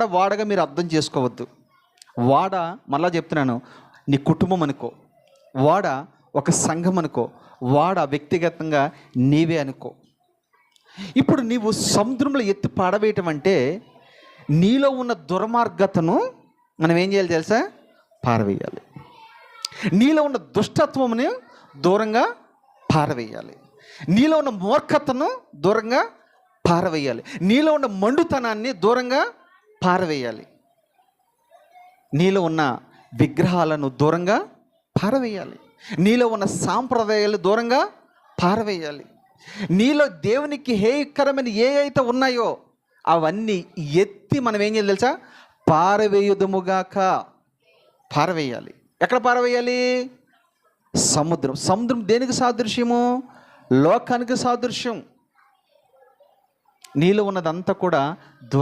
వాడగా మీరు అర్థం చేసుకోవద్దు. వాడ, మళ్ళా చెప్తున్నాను, నీ కుటుంబం అనుకో, వాడ ఒక సంఘం అనుకో, వాడ వ్యక్తిగతంగా నీవే అనుకో. ఇప్పుడు నీవు సముద్రంలో ఎత్తి పాడవేయటం అంటే నీలో ఉన్న దుర్మార్గతను మనం ఏం చేయాలి తెలుసా? పారవేయాలి. నీలో ఉన్న దుష్టత్వముని దూరంగా పారవేయాలి. నీలో ఉన్న మూర్ఖతను దూరంగా పారవేయాలి. నీలో ఉన్న మండుతనాన్ని దూరంగా పారవేయాలి. నీలో ఉన్న విగ్రహాలను దూరంగా పారవేయాలి. నీలో ఉన్న సాంప్రదాయాలు దూరంగా పారవేయాలి. నీలో దేవునికి హేయకరమైన ఏ అయితే ఉన్నాయో అవన్నీ ఎత్తి మనం ఏం చేయాలి తెలుసా? పారవేయుదుముగాక. పారవేయాలి. ఎక్కడ పారవేయాలి? సముద్రం. సముద్రం దేనికి సాదృశ్యము? లోకానికి సాదృశ్యం. నీలో ఉన్నదంతా కూడా